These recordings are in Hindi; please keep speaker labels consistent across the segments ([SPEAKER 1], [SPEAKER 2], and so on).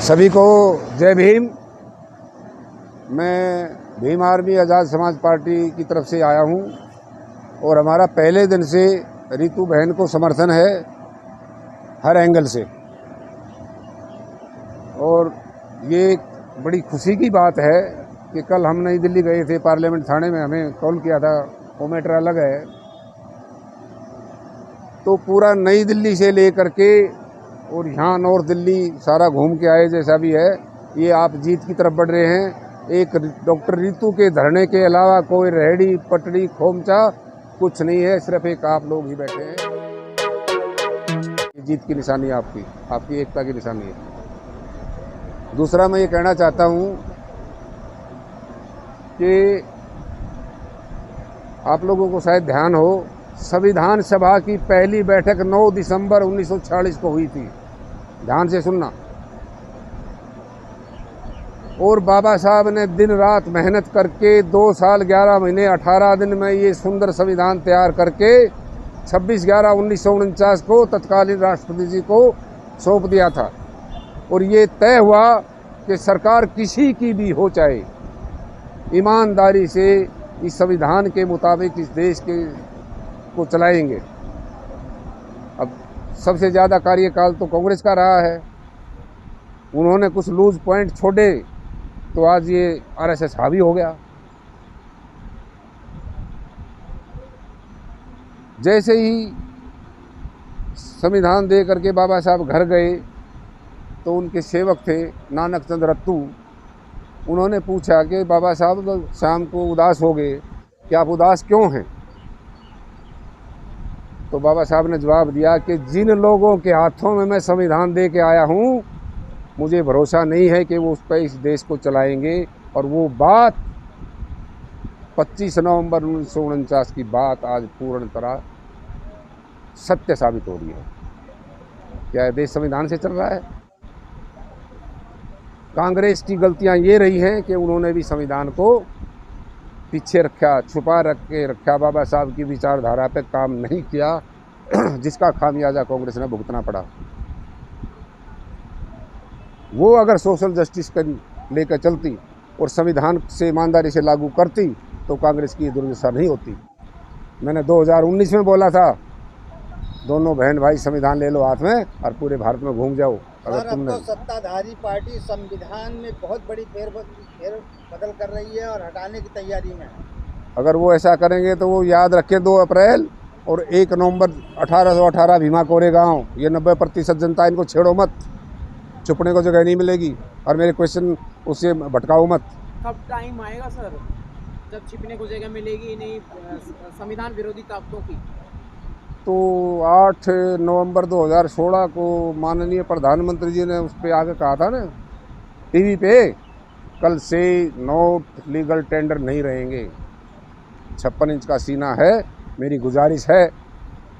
[SPEAKER 1] सभी को जय भीम। मैं भीम आर्मी आज़ाद समाज पार्टी की तरफ से आया हूं और हमारा पहले दिन से रितु बहन को समर्थन है हर एंगल से। और ये एक बड़ी खुशी की बात है कि कल हम नई दिल्ली गए थे, पार्लियामेंट थाने में हमें कॉल किया था, वो मैटर अलग है। तो पूरा नई दिल्ली से लेकर के और यहाँ नॉर्थ दिल्ली सारा घूम के आए जैसा भी है। ये आप जीत की तरफ बढ़ रहे हैं। एक डॉक्टर रितु के धरने के अलावा कोई रेहड़ी पटड़ी खोमचा कुछ नहीं है, सिर्फ एक आप लोग ही बैठे हैं। जीत की निशानी आपकी एकता की निशानी है। दूसरा मैं ये कहना चाहता हूँ कि आप लोगों को शायद ध्यान हो, संविधान सभा की पहली बैठक 9 दिसंबर 1946 को हुई थी। ध्यान से सुनना। और बाबा साहब ने दिन रात मेहनत करके 2 साल 11 महीने 18 दिन में ये सुंदर संविधान तैयार करके 26/11/1949 को तत्कालीन राष्ट्रपति जी को सौंप दिया था। और ये तय हुआ कि सरकार किसी की भी हो, चाहे ईमानदारी से इस संविधान के मुताबिक इस देश को चलाएंगे। अब सबसे ज़्यादा कार्यकाल तो कांग्रेस का रहा है। उन्होंने कुछ लूज पॉइंट छोड़े तो आज ये आरएसएस हावी हो गया। जैसे ही संविधान दे करके बाबा साहब घर गए तो उनके सेवक थे नानक चंद रत्तू, उन्होंने पूछा कि बाबा साहब शाम को उदास हो गए, कि आप उदास क्यों हैं? तो बाबा साहब ने जवाब दिया कि जिन लोगों के हाथों में मैं संविधान दे के आया हूँ, मुझे भरोसा नहीं है कि वो उस पर इस देश को चलाएंगे। और वो बात 25 नवंबर 1949 की बात आज पूर्ण तरह सत्य साबित हो रही है। क्या देश संविधान से चल रहा है? कांग्रेस की गलतियां ये रही हैं कि उन्होंने भी संविधान को पीछे रखा, छुपा रखा, बाबा साहब की विचारधारा पे काम नहीं किया, जिसका खामियाजा कांग्रेस ने भुगतना पड़ा। वो अगर सोशल जस्टिस को लेकर चलती और संविधान से ईमानदारी से लागू करती तो कांग्रेस की दुर्दशा नहीं होती। मैंने 2019 में बोला था, दोनों बहन भाई संविधान ले लो हाथ में और पूरे भारत में घूम जाओ। अगर तुमने
[SPEAKER 2] तो सत्ताधारी पार्टी संविधान में बहुत बड़ी फेरबदल कर रही है और हटाने की तैयारी में है।
[SPEAKER 1] अगर वो ऐसा करेंगे तो वो याद रखें 2 अप्रैल और 1 नवंबर 1818 भीमा कोरेगांव, ये 90% जनता, इनको छेड़ो मत, छुपने को जगह नहीं मिलेगी। और मेरे क्वेश्चन उससे भटकाओ मत।
[SPEAKER 3] कब टाइम आएगा सर जब छिपने को जगह मिलेगी नहीं संविधान विरोधी ताकतों की?
[SPEAKER 1] तो 8 नवंबर 2016 को माननीय प्रधानमंत्री जी ने उस पर आगे कहा था ना टीवी पे, कल से नॉट लीगल टेंडर नहीं रहेंगे। 56 इंच का सीना है। मेरी गुजारिश है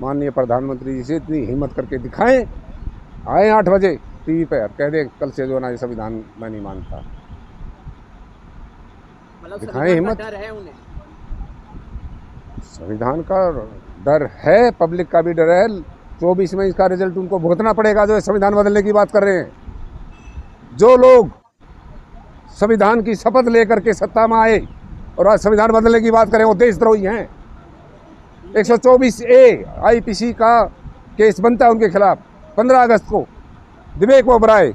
[SPEAKER 1] माननीय प्रधानमंत्री जी से, इतनी हिम्मत करके दिखाएं, आए 8 बजे टीवी पे और कह दे कल से जो ना ये संविधान मैं नहीं मानता। दिखाएं हिम्मत।
[SPEAKER 3] डर है उन्हें,
[SPEAKER 1] संविधान का डर है, पब्लिक का भी डर है। 24 में इसका रिजल्ट उनको भुगतना पड़ेगा जो संविधान बदलने की बात कर रहे हैं। जो लोग संविधान की शपथ लेकर के सत्ता में आए और आज संविधान बदलने की बात करें वो देशद्रोही हैं। 124A आईपीसी का केस बनता है उनके खिलाफ 15 अगस्त को। विवेक ओबराय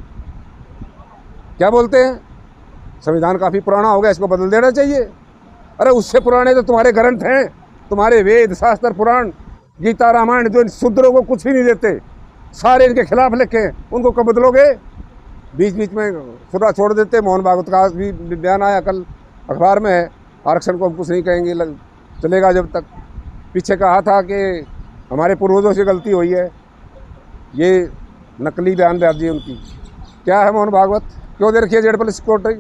[SPEAKER 1] क्या बोलते हैं? संविधान काफ़ी पुराना हो गया, इसको बदल देना चाहिए। अरे उससे पुराने तो तुम्हारे ग्रंथ हैं, तुम्हारे वेद शास्त्र पुराण गीता रामायण, जो शूद्रों को कुछ भी नहीं देते, सारे इनके खिलाफ लिखे हैं, उनको कब बदलोगे? बीच बीच में खुदा छोड़ देते। मोहन भागवत का भी बयान आया कल अखबार में है, आरक्षण को हम कुछ नहीं कहेंगे, चलेगा जब तक। पीछे कहा था कि हमारे पूर्वजों से गलती हुई है, ये नकली बयान दे दी उनकी। क्या है मोहन भागवत? क्यों दे रखी है जेड पुलिस सिक्योरिटी?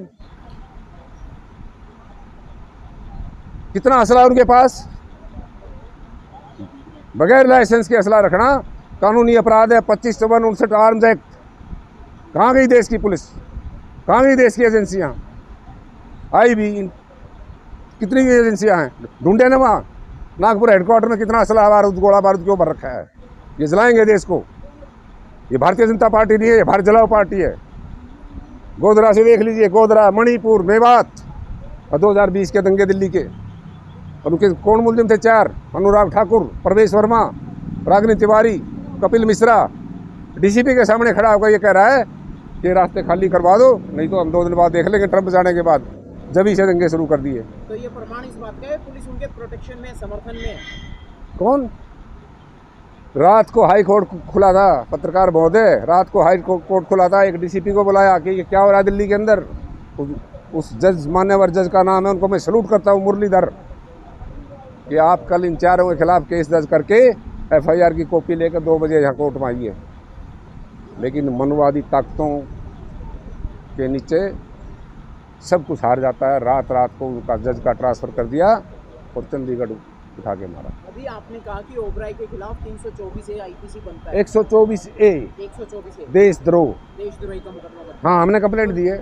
[SPEAKER 1] कितना असला है उनके पास? बगैर लाइसेंस के असला रखना कानूनी अपराध है। 25/59 आर्म्स एक्ट। कहाँ गई देश की पुलिस? कहाँ गई देश की एजेंसियाँ? आई भी कितनी एजेंसियाँ हैं, ढूंढे ना वहाँ। नागपुर हेडक्वार्टर में कितना असला बारूद गोला बारूद क्यों भर रखा है? ये जलाएंगे देश को। ये भारतीय जनता पार्टी नहीं है, ये भारत जलाओ पार्टी है। गोधरा से देख लीजिए, गोधरा, मणिपुर, मेवात और 2020 के दंगे दिल्ली के। और उनके कौन मुलजिम थे? 4, अनुराग ठाकुर, प्रवेश वर्मा, रागिनी तिवारी, कपिल मिश्रा। डीसीपी के सामने खड़ा होकर ये कह रहा है कि रास्ते खाली करवा दो, नहीं तो हम 2 दिन बाद देख लेंगे ट्रंप जाने के बाद। जब ही से दंगे शुरू कर दिए।
[SPEAKER 3] तो ये प्रमाण इस बात का है पुलिस उनके प्रोटेक्शन में, समर्थन में है।
[SPEAKER 1] कौन? रात को हाई कोर्ट खुला था, पत्रकार महोदय, रात को हाई कोर्ट खुला था। एक डीसीपी को बुलाया कि ये क्या हो रहा है दिल्ली के अंदर। उस जज, मान्यवर जज का नाम है, उनको मैं सैल्यूट करता हूँ, मुरलीधर, कि आप कल इन 4 के खिलाफ केस दर्ज करके FIR की कॉपी लेकर 2 बजे यहाँ कोर्ट में आइए। लेकिन मनवादी ताकतों के नीचे सब कुछ हार जाता है। रात रात को उनका जज का ट्रांसफ़र कर दिया और चंडीगढ़ उठा के मारा।
[SPEAKER 3] अभी आपने कहा कि ओबराय के खिलाफ 324 A IPC बनता है।
[SPEAKER 1] 124A
[SPEAKER 3] 124 A
[SPEAKER 1] देशद्रोह।
[SPEAKER 3] देशद्रोही का मुकदमा बनता है।
[SPEAKER 1] हाँ, हमने कंप्लेंट दी है।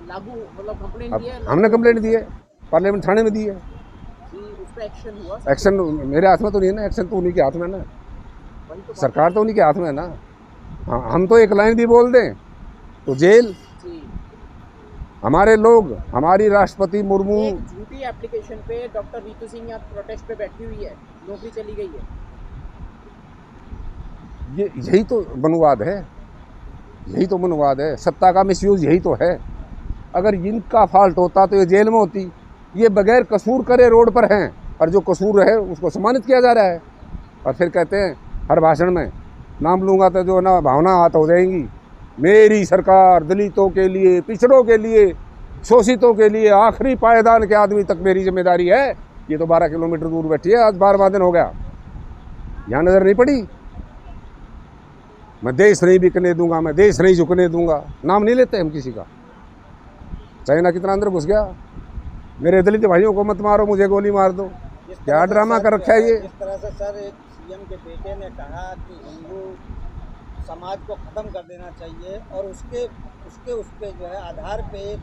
[SPEAKER 3] लागू मतलब कंप्लेंट
[SPEAKER 1] अब
[SPEAKER 3] दी है,
[SPEAKER 1] हमने कंप्लेंट दी है, पार्लियामेंट थाने में दी है।
[SPEAKER 3] कि उस पर एक्शन हुआ।
[SPEAKER 1] एक्शन मेरे हाथ में तो नहीं है ना, एक्शन तो उन्हीं के हाथ में है ना,
[SPEAKER 3] वही तो बात
[SPEAKER 1] सरकार तो उन्हीं के हाथ में है ना। हाँ, हम तो एक लाइन भी बोल दें तो जेल।
[SPEAKER 3] जी।
[SPEAKER 1] हमारे लोग, हमारी राष्ट्रपति मुर्मू,
[SPEAKER 3] एक झूठी एप्लीकेशन पे डॉक्टर रीतू सिंह यहाँ प्रोटेस्ट पे बैठी हुई है, नौकरी चली गई है।
[SPEAKER 1] यही तो मनवाद है, यही तो मनवाद है। सत्ता का मिसयूज यही तो है। अगर इनका फॉल्ट होता तो ये जेल में होती। ये बगैर कसूर करे रोड पर हैं, और जो कसूर है उसको सम्मानित किया जा रहा है। और फिर कहते हैं हर भाषण में, नाम लूँगा तो जो ना भावना हाथ हो जाएंगी, मेरी सरकार दलितों के लिए, पिछड़ों के लिए, शोषितों के लिए, आखिरी पायदान के आदमी तक मेरी जिम्मेदारी है। ये तो 12 किलोमीटर दूर बैठी है, आज 12वां दिन हो गया, यहाँ नज़र नहीं पड़ी। मैं देश नहीं बिकने दूंगा, मैं देश नहीं झुकने दूंगा। नाम नहीं लेते हम किसी का। चाइना कितना अंदर घुस गया, मेरे दलित भाइयों को मत मारो, मुझे गोली मार दो। क्या ड्रामा कर रखा है ये।
[SPEAKER 2] जिस तरह से सर एक सीएम के बेटे ने कहा कि हिंदू समाज को ख़त्म कर देना चाहिए, और उसके उस पे जो है आधार पे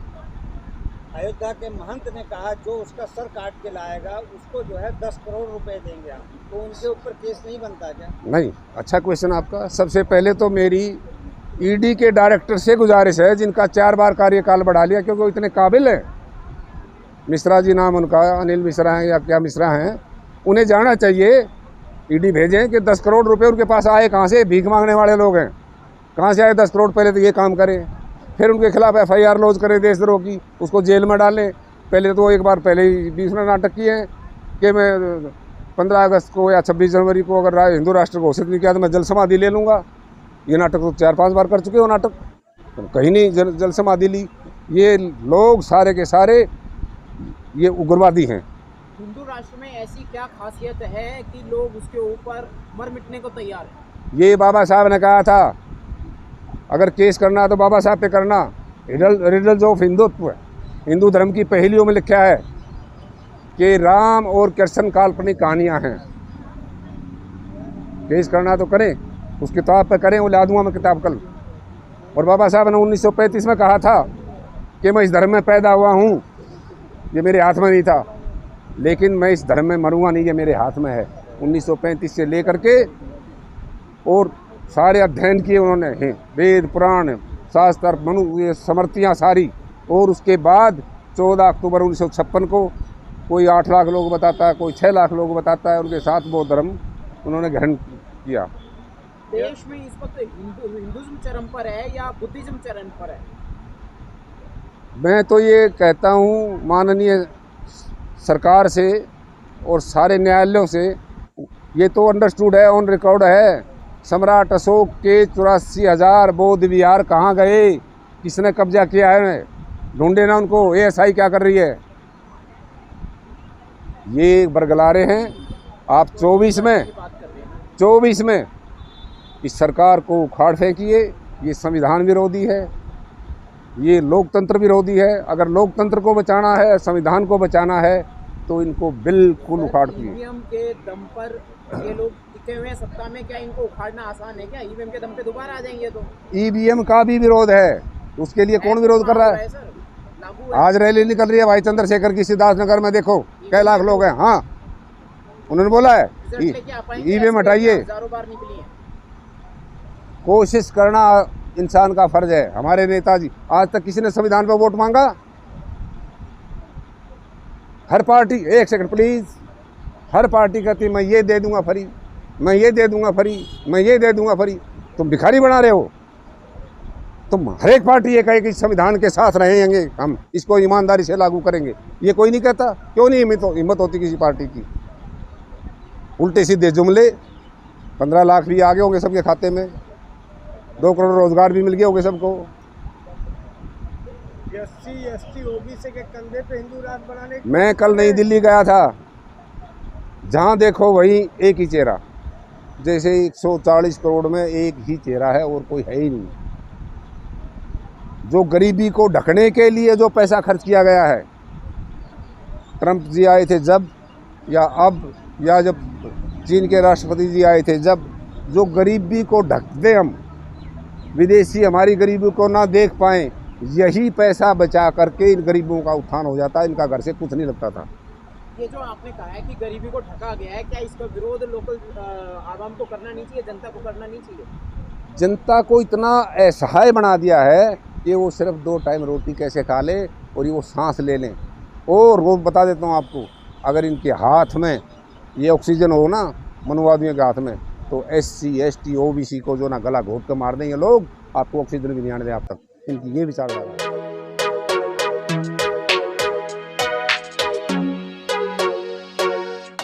[SPEAKER 2] अयोध्या के महंत ने कहा जो उसका सर काट के लाएगा उसको जो है 10 करोड़ रुपए देंगे हम, तो उनके ऊपर केस नहीं बनता क्या?
[SPEAKER 1] नहीं, अच्छा क्वेश्चन आपका। सबसे पहले तो मेरी ईडी के डायरेक्टर से गुजारिश है, जिनका 4 बार कार्यकाल बढ़ा लिया, क्योंकि वो इतने काबिल हैं। मिश्रा जी नाम उनका, अनिल मिश्रा हैं या क्या मिश्रा हैं, उन्हें जाना चाहिए। ईडी भेजें कि 10 करोड़ रुपए उनके पास आए कहाँ से? भीख मांगने वाले लोग हैं, कहाँ से आए 10 करोड़? पहले तो ये काम करें, फिर उनके खिलाफ FIR लॉन्च करें देशद्रोह की, उसको जेल में डालें। पहले तो एक बार पहले ही 20 में नाटक किए हैं कि मैं 15 अगस्त को या 26 जनवरी को अगर हिंदू राष्ट्र घोषित नहीं किया तो मैं जल समाधि ले लूँगा। ये नाटक तो 4-5 बार कर चुके हो नाटक, तो कहीं नहीं जल समाधि ली। ये लोग सारे के सारे ये उग्रवादी हैं।
[SPEAKER 3] हिंदू राष्ट्र में ऐसी क्या खासियत है कि लोग उसके ऊपर मर मिटने को तैयार हैं?
[SPEAKER 1] ये बाबा साहब ने कहा था, अगर केस करना है तो बाबा साहब पे करना। रिडल्स ऑफ हिंदुत्व, हिंदू धर्म की पहेलियों में लिखा है कि राम और कृष्ण काल्पनिक कहानियाँ हैं। केस करना तो करें, उस किताब पे करें, वो ला दूंगा मैं किताब कल। और बाबा साहब ने 1935 में कहा था कि मैं इस धर्म में पैदा हुआ हूँ, ये मेरे हाथ में नहीं था, लेकिन मैं इस धर्म में मरूंगा नहीं, ये मेरे हाथ में है। 1935 से लेकर के और सारे अध्ययन किए उन्होंने हैं, वेद पुराण शास्त्र मनु ये समर्थियाँ सारी। और उसके बाद 14 अक्टूबर 1956 को कोई 8 लाख लोग बताता है, कोई 6 लाख लोग बताता है, उनके साथ वो धर्म उन्होंने ग्रहण किया।
[SPEAKER 3] देश में इस वक्त हिंदुज्म चरम पर है या बुद्धिज्म चरम पर है?
[SPEAKER 1] मैं तो ये कहता हूँ माननीय सरकार से और सारे न्यायालयों से, ये तो अंडरस्टूड है, ऑन रिकॉर्ड है, सम्राट अशोक के 84,000 बौद्ध विहार कहाँ गए, किसने कब्जा किया है, ढूंढे ना उनको। ASI क्या कर रही है? ये बरगलारे हैं। आप 24 में इस सरकार को उखाड़ फेंकिए। ये संविधान विरोधी है, ये लोकतंत्र विरोधी है। अगर लोकतंत्र को बचाना है, संविधान को बचाना है, तो इनको बिल्कुल उखाड़ दिए।
[SPEAKER 3] ईवीएम के दम पर ये लोग टिके हुए हैं सत्ता में, क्या इनको उखाड़ना आसान है क्या? ईवीएम के दम पे दोबारा आ जाएंगे तो?
[SPEAKER 1] EVM का भी विरोध है, उसके लिए कौन विरोध कर रहा है? आज रैली निकल रही है भाई चंद्रशेखर की, सिद्धार्थनगर में देखो कई लाख लोग हैं। हाँ, उन्होंने बोला है EVM हटाइए। कोशिश करना इंसान का फर्ज है। हमारे नेताजी, आज तक किसी ने संविधान पर वोट मांगा? हर पार्टी, एक सेकंड प्लीज, हर पार्टी कहती है मैं ये दे दूंगा फ्री, मैं ये दे दूंगा फ्री, मैं ये दे दूंगा फ्री। तुम भिखारी बना रहे हो। तुम हर एक पार्टी ये कहे कि संविधान के साथ रहेंगे, हम इसको ईमानदारी से लागू करेंगे। ये कोई नहीं कहता। क्यों नहीं हिम्मत होती किसी पार्टी की? उल्टे सीधे जुमले। 15 लाख भी आ गए होंगे सबके खाते में, 2 करोड़ रोजगार भी मिल गए होंगे सबको।
[SPEAKER 4] SC ST OBC के कंधे पे हिंदू राष्ट्र बनाने की
[SPEAKER 1] मैं कल नई दिल्ली गया था, जहाँ देखो वही एक ही चेहरा, जैसे 140 करोड़ में एक ही चेहरा है और कोई है ही नहीं। जो गरीबी को ढकने के लिए जो पैसा खर्च किया गया है, ट्रंप जी आए थे जब, या अब, या जब चीन के राष्ट्रपति जी आए थे जब, जो गरीबी को ढक दे हम, विदेशी हमारी गरीबी को ना देख पाएँ, यही पैसा बचा करके इन गरीबों का उत्थान हो जाता, इनका घर से कुछ नहीं लगता था।
[SPEAKER 3] ये जो आपने कहा है कि गरीबी को ढका गया है, क्या इसका विरोध लोकल आवाम को करना नहीं चाहिए, जनता को करना नहीं चाहिए?
[SPEAKER 1] जनता को इतना असहाय बना दिया है कि वो सिर्फ 2 टाइम रोटी कैसे खा ले और ये वो सांस ले लें। और वो बता देता हूँ आपको, अगर इनके हाथ में ये ऑक्सीजन हो ना, मनुवादियों के हाथ में, तो SC ST OBC को जो ना गला घोट कर मार दें ये लोग, आपको ऑक्सीजन भी नहीं आने दें आप तक। इनकी ये विचारधारा है।